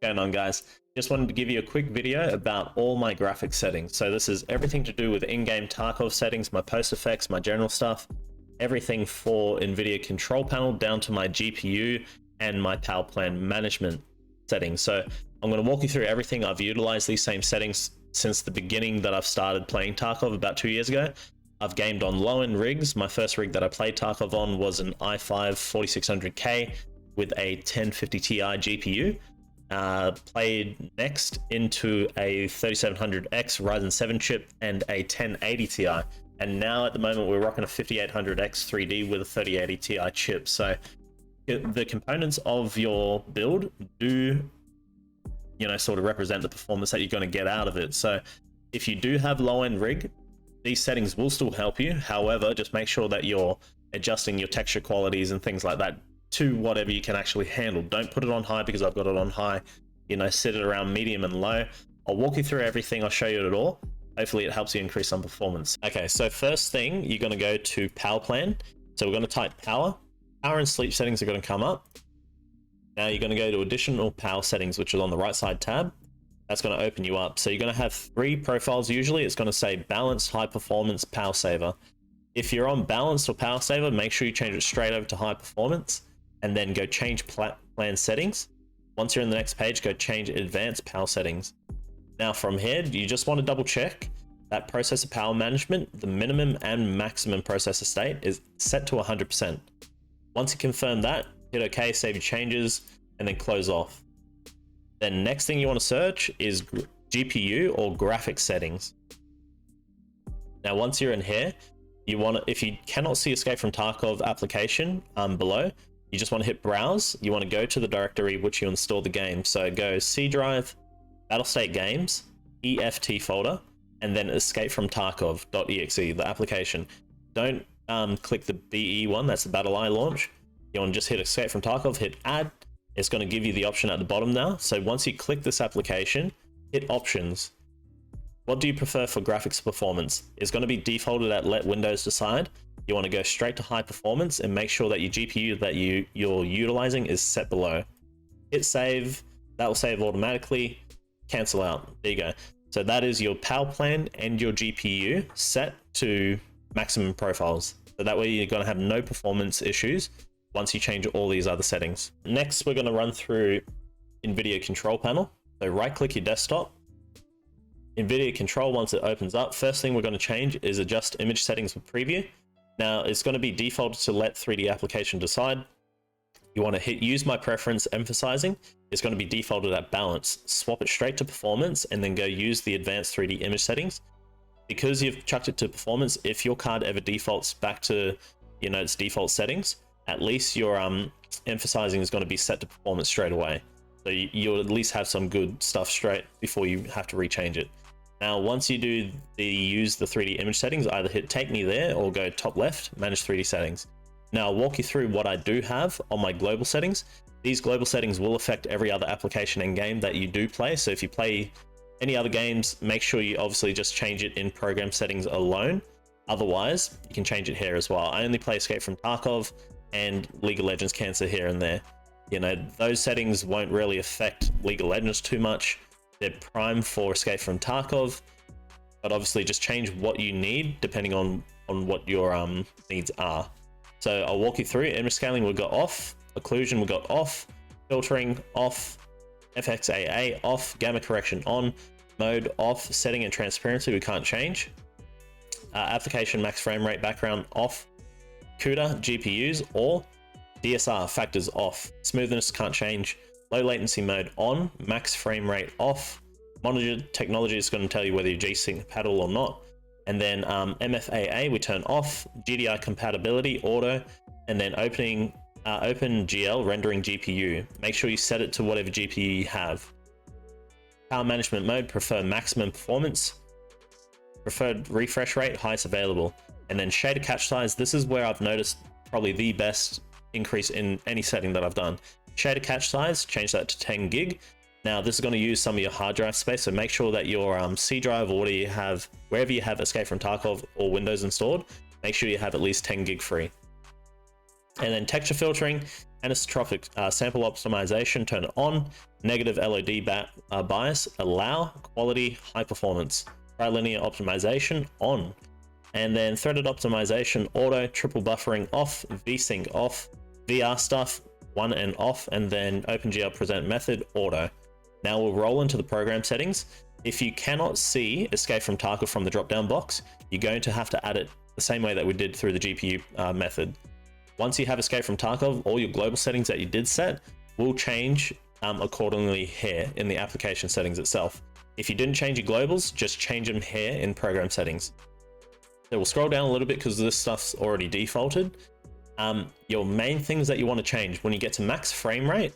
Going on, guys? Just wanted to give you a quick video about all my graphics settings. So this is everything to do with in-game Tarkov settings, my post effects, my general stuff, everything for NVIDIA control panel down to my GPU and my power plan management settings. So I'm going to walk you through everything. I've utilized these same settings since the beginning that I've started playing Tarkov about 2 years ago. I've gamed on low-end rigs. My first rig that I played Tarkov on was an i5 4600K with a 1050 Ti GPU. Played next into a 3700X Ryzen 7 chip and a 1080 Ti, and now at the moment we're rocking a 5800X 3D with a 3080 Ti chip. So the components of your build do, you know, sort of represent the performance that you're going to get out of it. So if you do have low-end rig, these settings will still help you. However, just make sure that you're adjusting your texture qualities and things like that to whatever you can actually handle. Don't put it on high because I've got it on high. You know, set it around medium and low. I'll walk you through everything. I'll show you it all. Hopefully it helps you increase some performance. Okay, so first thing, you're going to go to power plan. So we're going to type power. Power and sleep settings are going to come up. Now you're going to go to additional power settings, which is on the right side tab. That's going to open you up. So you're going to have 3 profiles usually. It's going to say balanced, high performance, power saver. If you're on balanced or power saver, make sure you change it straight over to high performance and then go change plan settings. Once you're in the next page, go change advanced power settings. Now from here, you just want to double check that processor power management, the minimum and maximum processor state is set to 100%. Once you confirm that, hit OK, save your changes, and then close off. Then next thing you want to search is GPU or graphics settings. Now once you're in here, you want to, if you cannot see Escape from Tarkov application below, you just want to hit browse. You want to go to the directory which you installed the game. So go C drive, Battlestate Games, EFT folder, and then escape from Tarkov.exe, the application. Don't click the BE one, that's the Battle I launch. You want to just hit escape from Tarkov, hit add. It's going to give you the option at the bottom now. So once you click this application, hit options. What do you prefer for graphics performance? It's going to be defaulted at let Windows decide. You want to go straight to high performance and make sure that your GPU that you're utilizing is set below. Hit save. That will save automatically. Cancel out. There you go. So that is your power plan and your GPU set to maximum profiles. So that way you're going to have no performance issues once you change all these other settings. Next, we're going to run through NVIDIA control panel. So right click your desktop. NVIDIA control, once it opens up, first thing we're going to change is adjust image settings with preview. Now it's going to be defaulted to let 3D application decide. You want to hit use my preference emphasizing. It's going to be defaulted at balance. Swap it straight to performance and then go use the advanced 3D image settings. Because you've chucked it to performance, if your card ever defaults back to, you know, its default settings, at least your emphasizing is going to be set to performance straight away. So you'll at least have some good stuff straight before you have to rechange it. Now, once you do use the 3D image settings, either hit take me there or go top left, manage 3D settings. Now I'll walk you through what I do have on my global settings. These global settings will affect every other application and game that you do play. So if you play any other games, make sure you obviously just change it in program settings alone. Otherwise, you can change it here as well. I only play Escape from Tarkov and League of Legends Cancer here and there. You know, those settings won't really affect League of Legends too much. They're prime for Escape from Tarkov, but obviously just change what you need depending on what your needs are. So I'll walk you through. Image scaling we got off, occlusion we got off, filtering off, FXAA off, gamma correction on, mode off, setting and transparency we can't change, application max frame rate background off, CUDA GPUs or DSR factors off, smoothness can't change, low latency mode on, max frame rate off, monitor technology is going to tell you whether you're G-Sync paddle or not, and then MFAA we turn off, GDI compatibility auto, and then open GL rendering GPU. Make sure you set it to whatever GPU you have. Power management mode, prefer maximum performance, preferred refresh rate, highest available, and then shader cache size. This is where I've noticed probably the best increase in any setting that I've done. Shader cache size, change that to 10 gig. Now this is going to use some of your hard drive space, so make sure that your C drive or wherever you have Escape from Tarkov or Windows installed, make sure you have at least 10 gig free. And then texture filtering, Anisotropic sample optimization, turn it on. Negative LOD bias, allow. Quality, high performance. Trilinear optimization, on. And then threaded optimization, auto. Triple buffering, off. VSync, off. VR stuff, 1 and off. And then OpenGL present method, auto. Now we'll roll into the program settings. If you cannot see Escape from Tarkov from the drop-down box, you're going to have to add it the same way that we did through the GPU method. Once you have Escape from Tarkov, all your global settings that you did set will change accordingly here in the application settings itself. If you didn't change your globals, just change them here in program settings. So we'll scroll down a little bit because this stuff's already defaulted. Your main things that you want to change when you get to max frame rate,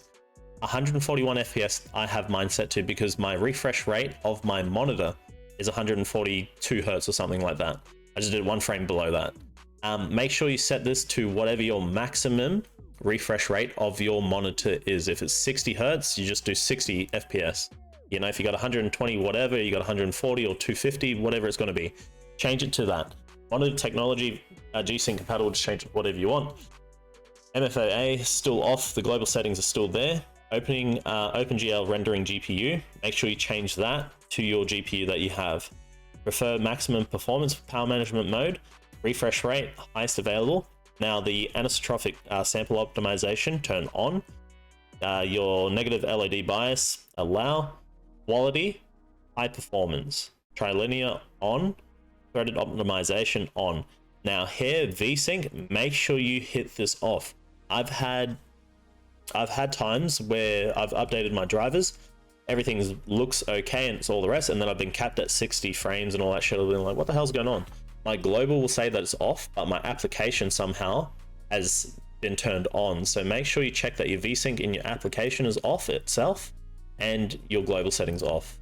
141 FPS I have mine set to because my refresh rate of my monitor is 142 Hertz or something like that. I just did one frame below that. Make sure you set this to whatever your maximum refresh rate of your monitor is. If it's 60 Hertz, you just do 60 FPS. You know, if you got 120 whatever, you got 140 or 250, whatever it's going to be, change it to that. Monitor technology, G-Sync compatible, just change it whatever you want. MFOA still off, the global settings are still there. OpenGL rendering GPU, make sure you change that to your GPU that you have. Prefer maximum performance power management mode, refresh rate, highest available. Now the anisotropic sample optimization, turn on. Your negative LOD bias, allow. Quality, high performance. Trilinear, on. Threaded optimization, on. Now here, VSync, make sure you hit this off. I've had times where I've updated my drivers, everything looks okay and it's all the rest, and then I've been capped at 60 frames and all that shit. I've been like, what the hell's going on? My global will say that it's off, but my application somehow has been turned on. So make sure you check that your VSync in your application is off itself and your global settings off.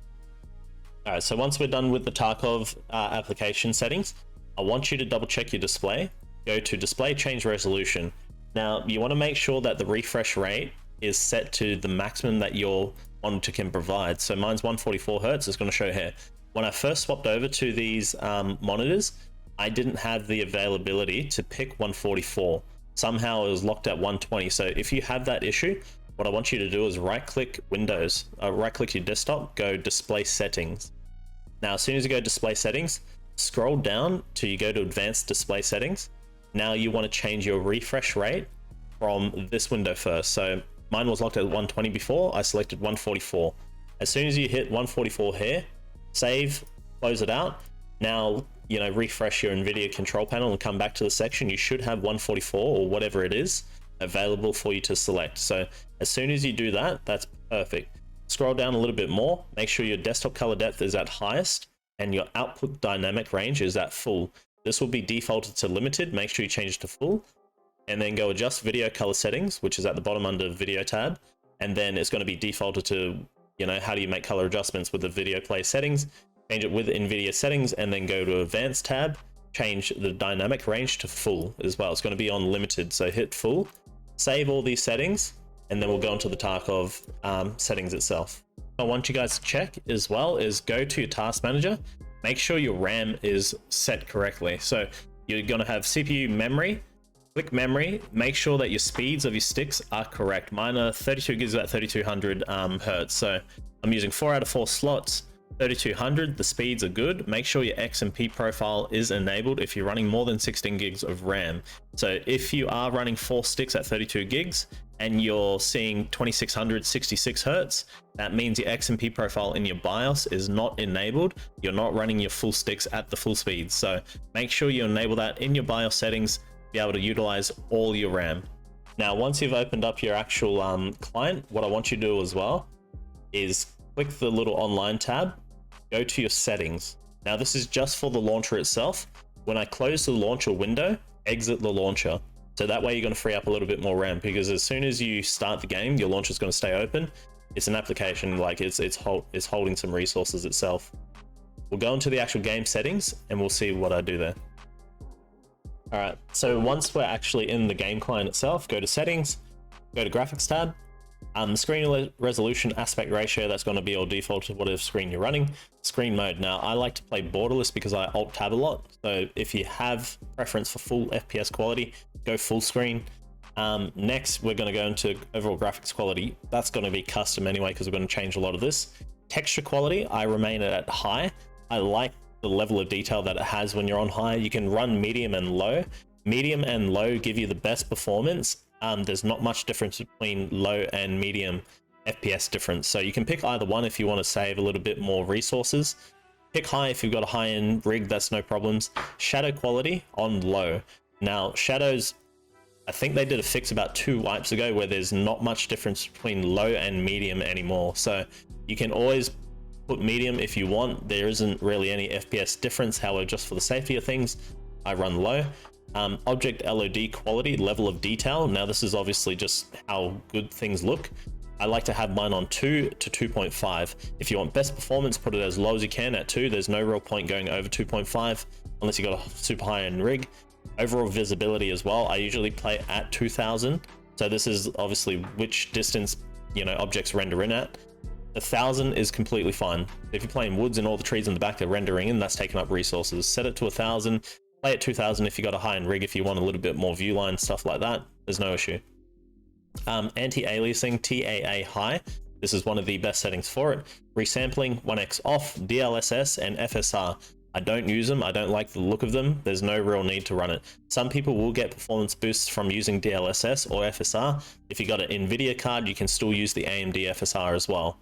All right, so once we're done with the Tarkov application settings, I want you to double check your display. Go to display, change resolution. Now you want to make sure that the refresh rate is set to the maximum that your monitor can provide. So mine's 144 Hertz, it's going to show here. When I first swapped over to these monitors, I didn't have the availability to pick 144. Somehow it was locked at 120. So if you have that issue, what I want you to do is right-click Windows, right-click your desktop, go Display Settings. Now, as soon as you go Display Settings, scroll down till you go to Advanced Display Settings. Now you want to change your refresh rate from this window first. So mine was locked at 120 before, I selected 144. As soon as you hit 144 here, save, close it out. Now, you know, refresh your NVIDIA control panel and come back to the section. You should have 144 or whatever it is available for you to select. So as soon as you do that, that's perfect. Scroll down a little bit more, make sure your desktop color depth is at highest and your output dynamic range is at full. This will be defaulted to limited, make sure you change it to full, and then go adjust video color settings, which is at the bottom under video tab, and then it's going to be defaulted to, you know, how do you make color adjustments with the video play settings. Change it with NVIDIA settings and then go to advanced tab, change the dynamic range to full as well. It's going to be on limited, so hit full, save all these settings, and then we'll go into the Tarkov settings itself. What I want you guys to check as well is go to your task manager, make sure your RAM is set correctly. So you're going to have CPU memory, click memory, make sure that your speeds of your sticks are correct. Mine are 32 gigs at 3200 Hertz. So I'm using 4 out of 4 slots. 3200, the speeds are good. Make sure your XMP profile is enabled if you're running more than 16 gigs of RAM. So if you are running 4 sticks at 32 gigs and you're seeing 2600 66 Hertz, that means your XMP profile in your BIOS is not enabled. You're not running your full sticks at the full speed. So make sure you enable that in your BIOS settings to be able to utilize all your RAM. Now, once you've opened up your actual client, what I want you to do as well is click the little online tab, go to your settings. Now this is just for the launcher itself. When I close the launcher window, exit the launcher. So that way you're going to free up a little bit more RAM, because as soon as you start the game, your launcher is going to stay open. It's an application, like it's holding some resources itself. We'll go into the actual game settings and we'll see what I do there. All right, so once we're actually in the game client itself, go to settings, go to graphics tab. Screen resolution, aspect ratio, that's going to be all default to whatever screen you're running. Screen mode. Now I like to play borderless because I alt tab a lot. So if you have preference for full FPS quality, go full screen. Next, we're going to go into overall graphics quality. That's going to be custom anyway, because we're going to change a lot of this. Texture quality, I remain at high. I like the level of detail that it has when you're on high. You can run medium and low. Medium and low give you the best performance. There's not much difference between low and medium FPS difference. So you can pick either one if you want to save a little bit more resources. Pick high if you've got a high-end rig, that's no problems. Shadow quality on low. Now, shadows, I think they did a fix about 2 wipes ago where there's not much difference between low and medium anymore. So you can always put medium if you want. There isn't really any FPS difference. However, just for the safety of things, I run low. Object LOD quality, level of detail. Now this is obviously just how good things look. I like to have mine on 2 to 2.5. If you want best performance, put it as low as you can at 2. There's no real point going over 2.5 unless you got a super high-end rig. Overall visibility as well, I usually play at 2000. So this is obviously which distance, you know, objects render in at. 1000 is completely fine. If you're playing woods and all the trees in the back are rendering in, that's taking up resources. Set it to 1000. Play at 2000 if you got a high-end rig, if you want a little bit more view line, stuff like that. There's no issue. Anti-aliasing, TAA high. This is one of the best settings for it. Resampling, 1x off, DLSS and FSR. I don't use them. I don't like the look of them. There's no real need to run it. Some people will get performance boosts from using DLSS or FSR. If you got an NVIDIA card, you can still use the AMD FSR as well.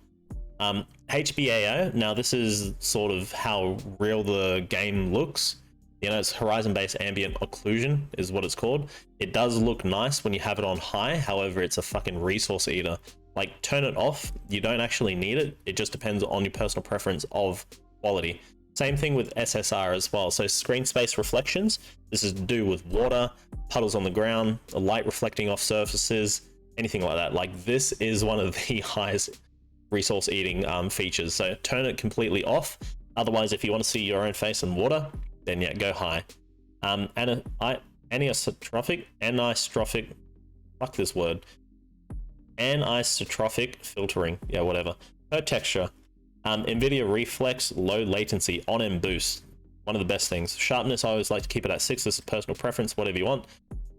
HBAO, now this is sort of how real the game looks. You know, it's horizon-based ambient occlusion is what it's called. It does look nice when you have it on high. However, it's a fucking resource eater. Like, turn it off. You don't actually need it. It just depends on your personal preference of quality. Same thing with SSR as well. So screen space reflections. This is to do with water, puddles on the ground, the light reflecting off surfaces, anything like that. Like, this is one of the highest resource eating features. So turn it completely off. Otherwise, if you want to see your own face in water, then yeah, go high. Anisotrophic, fuck this word. Anisotrophic filtering, yeah, whatever. Per texture, NVIDIA reflex, low latency, on-end boost. One of the best things. Sharpness, I always like to keep it at 6. This is personal preference, whatever you want.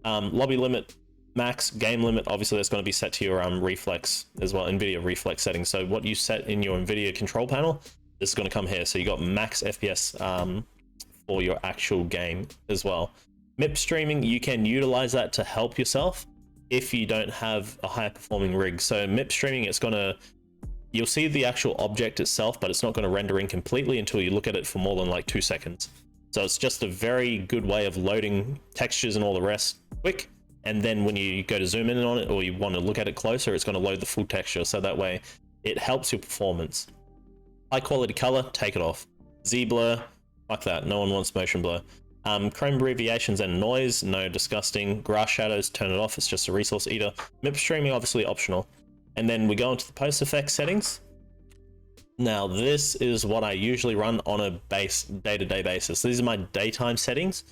Lobby limit, max. Game limit, obviously that's going to be set to your reflex as well, NVIDIA reflex settings. So what you set in your NVIDIA control panel, this is going to come here. So you got max FPS for your actual game as well. MIP streaming, you can utilize that to help yourself if you don't have a high performing rig. So MIP streaming, it's gonna, you'll see the actual object itself, but it's not going to render in completely until you look at it for more than like 2 seconds. So it's just a very good way of loading textures and all the rest quick. And then when you go to zoom in on it or you want to look at it closer, it's going to load the full texture. So that way it helps your performance. High quality color, take it off. Z blur, fuck that. No one wants motion blur. Chrome abbreviations and noise, no, disgusting. Grass shadows, turn it off. It's just a resource eater. MIP streaming, obviously optional. And then we go into the post effects settings. Now, this is what I usually run on a day-to-day basis. These are my daytime settings.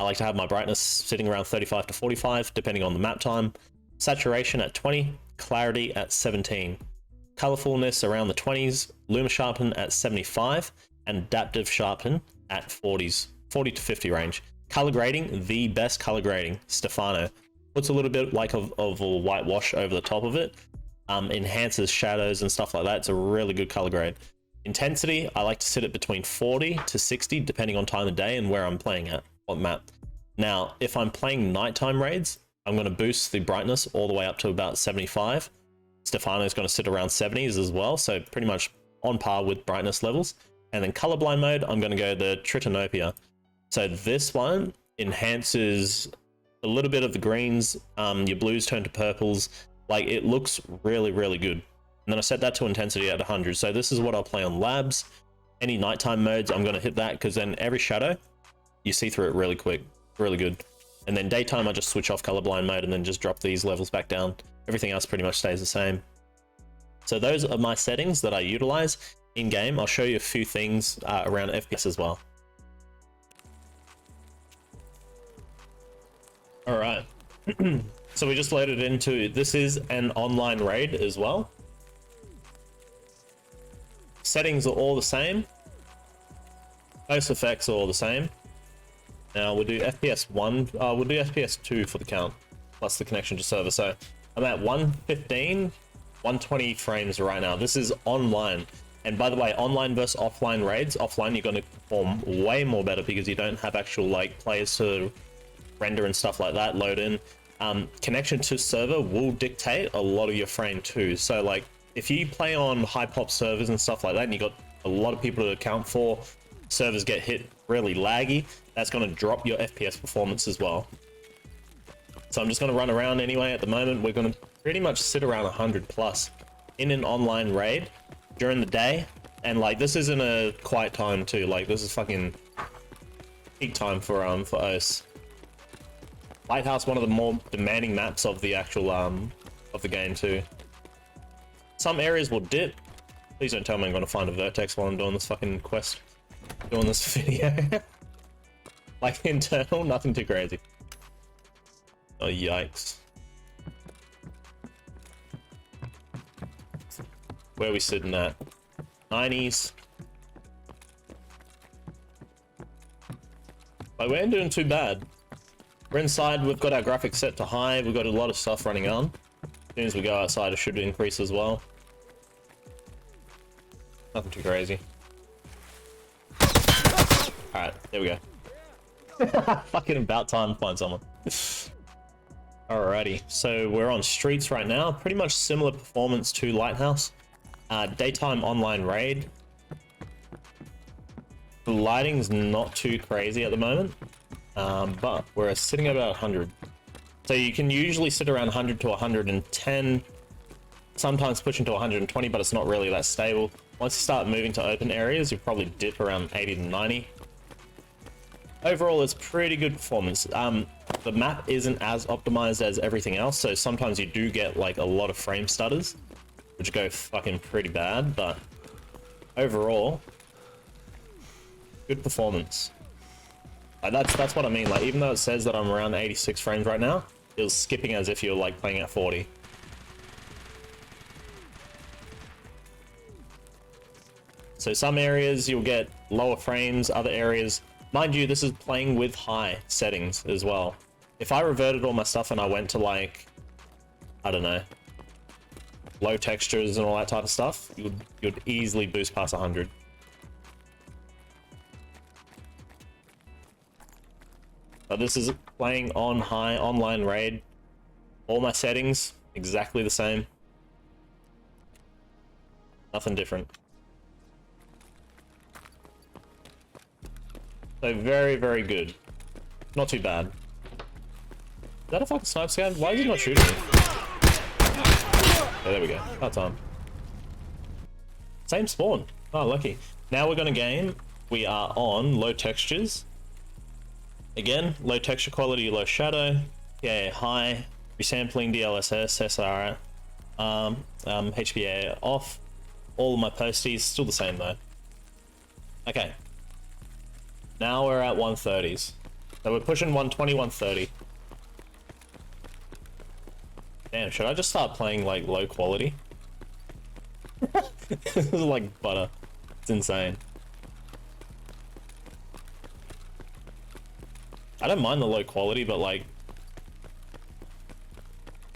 I like to have my brightness sitting around 35 to 45, depending on the map time. Saturation at 20, clarity at 17. Colorfulness around the 20s, luma sharpen at 75, and adaptive sharpen at 40s, 40 to 50 range. Color grading, the best color grading, Stefano. Puts a little bit like of a whitewash over the top of it. Enhances shadows and stuff like that. It's a really good color grade. Intensity, I like to sit it between 40 to 60, depending on time of day and where I'm playing at, what map. Now, if I'm playing nighttime raids, I'm going to boost the brightness all the way up to about 75. Stefano is going to sit around 70s as well, so pretty much on par with brightness levels. And then colorblind mode, I'm going to go the Tritanopia. So this one enhances a little bit of the greens, your blues turn to purples. Like, it looks really, really good. And then I set that to intensity at 100. So this is what I'll play on labs. Any nighttime modes, I'm going to hit that because then every shadow, you see through it really quick. Really good. And then daytime, I just switch off colorblind mode and then just drop these levels back down. Everything else pretty much stays the same. So those are my settings that I utilize in game. I'll show you a few things around FPS as well. All right. So we just loaded into, this is an online raid as well. Settings are all the same. Post effects are all the same. Now we'll do FPS 1, we'll do FPS 2 for the count. plus the connection to server. So I'm at 115, 120 frames right now. This is online. And by the way, online versus offline raids, offline you're going to perform way more better because you don't have actual like players to render and stuff like that load in. Connection to server will dictate a lot of your frame too. So like if you play on high pop servers and stuff like that and you got a lot of people to account for, servers get hit really laggy, that's going to drop your FPS performance as well. So I'm just going to run around anyway. At the moment we're going to pretty much sit around 100 plus in an online raid during the day. And like this isn't a quiet time too, like this is fucking peak time for OS. Lighthouse, one of the more demanding maps of the actual of the game too. Some areas will dip. Please don't tell me I'm gonna find a vertex while I'm doing this fucking quest, doing this video. Like internal, nothing too crazy. Oh yikes. Where are we sitting at? 90s. Like we ain't doing too bad. We're inside, we've got our graphics set to high, we've got a lot of stuff running on. As soon as we go outside it should increase as well. Nothing too crazy. Alright, there we go. Fucking about time to find someone. Alrighty, so we're on streets right now. Pretty much similar performance to Lighthouse. Daytime online raid. The lighting's not too crazy at the moment. But we're sitting at about 100. So you can usually sit around 100 to 110, sometimes pushing to 120, but it's not really that stable. Once you start moving to open areas, you probably dip around 80 to 90. Overall, it's pretty good performance. The map isn't as optimized as everything else, so sometimes you do get like a lot of frame stutters, which go fucking pretty bad, but overall, good performance. That's what I mean, like even though it says that I'm around 86 frames right now, it was skipping as if you're like playing at 40. So some areas you'll get lower frames, other areas, mind you, this is playing with high settings as well. If I reverted all my stuff and I went to like, I don't know, low textures and all that type of stuff, you'd easily boost past 100. But this is playing on high online raid. All my settings exactly the same. Nothing different. So very, very good. Not too bad. Is that a fucking sniper scan? Why is he not shooting me? Yeah, there we go. That time. Same spawn. Oh, lucky. Now we're gonna game. We are on low textures. Again, low texture quality, low shadow, yeah, high, resampling, DLSS, SR, HPA off, all of my posties, still the same though. Okay, now we're at 130s, so we're pushing 120, 130. Damn, should I just start playing like low quality? This is like butter, it's insane. I don't mind the low quality, but like,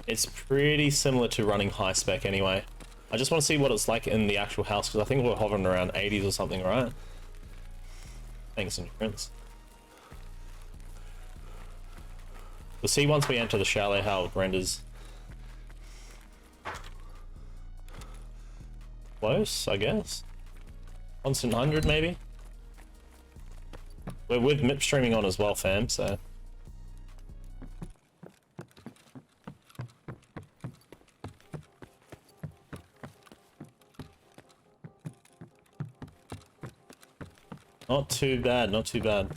it's pretty similar to running high spec anyway. I just want to see what it's like in the actual house, because I think we're hovering around 80s or something, right? Thanks, Prince. We'll see once we enter the chalet how it renders. Close, I guess. Constant 100 maybe? We're with MIP streaming on as well, fam, so... Not too bad, not too bad.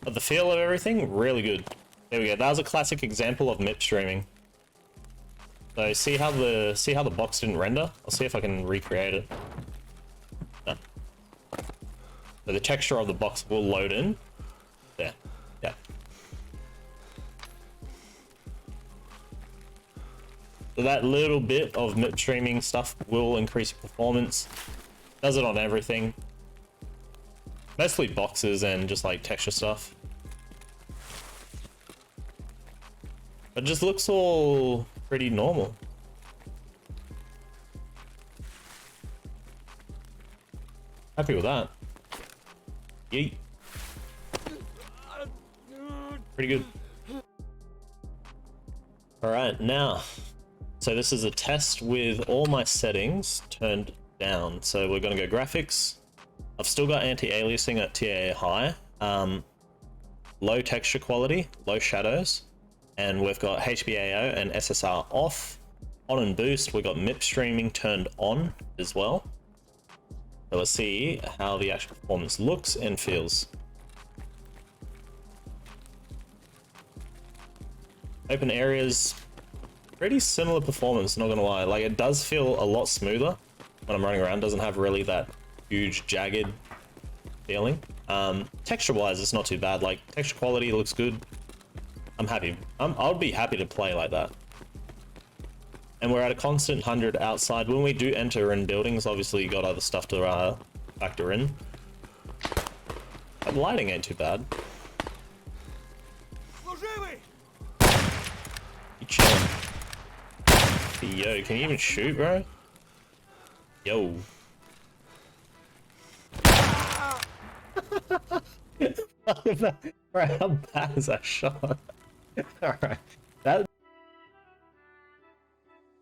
But the feel of everything, really good. There we go, that was a classic example of MIP streaming. So see how the box didn't render? I'll see if I can recreate it. No. So the texture of the box will load in. There. Yeah. So that little bit of MIP streaming stuff will increase your performance. Does it on everything. Mostly boxes and just like texture stuff. It just looks all pretty normal. Happy with that. Yeet. Pretty good. Alright, now, so this is a test with all my settings turned down. So we're going to go graphics. I've still got anti-aliasing at TAA high, low texture quality, low shadows, and we've got HBAO and SSR off. On and boost, we've got MIP streaming turned on as well. So let's see how the actual performance looks and feels. Open areas, pretty similar performance, not gonna lie. Like, it does feel a lot smoother when I'm running around. Doesn't have really that huge jagged feeling. Texture wise, it's not too bad. Like, texture quality looks good. I'm happy. I would be happy to play like that. And we're at a constant 100 outside. When we do enter in buildings, obviously you got other stuff to factor in. But lighting ain't too bad. You chilling. Yo, can you even shoot, bro? Yo. Bro, how bad is that shot? Alright.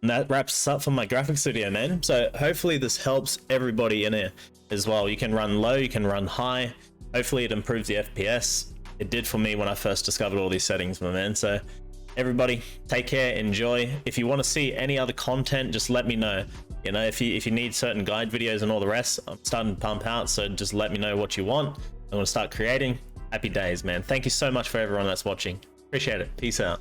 That wraps up for my graphics video, man. So hopefully this helps everybody in here as well. You can run low, you can run high. Hopefully it improves the FPS. It did for me when I first discovered all these settings, my man. So everybody, take care, enjoy. If you want to see any other content, just let me know. You know, if you need certain guide videos and all the rest, I'm starting to pump out, so just let me know what you want. I'm going to start creating. Happy days, man. Thank you so much for everyone that's watching. Appreciate it. Peace out.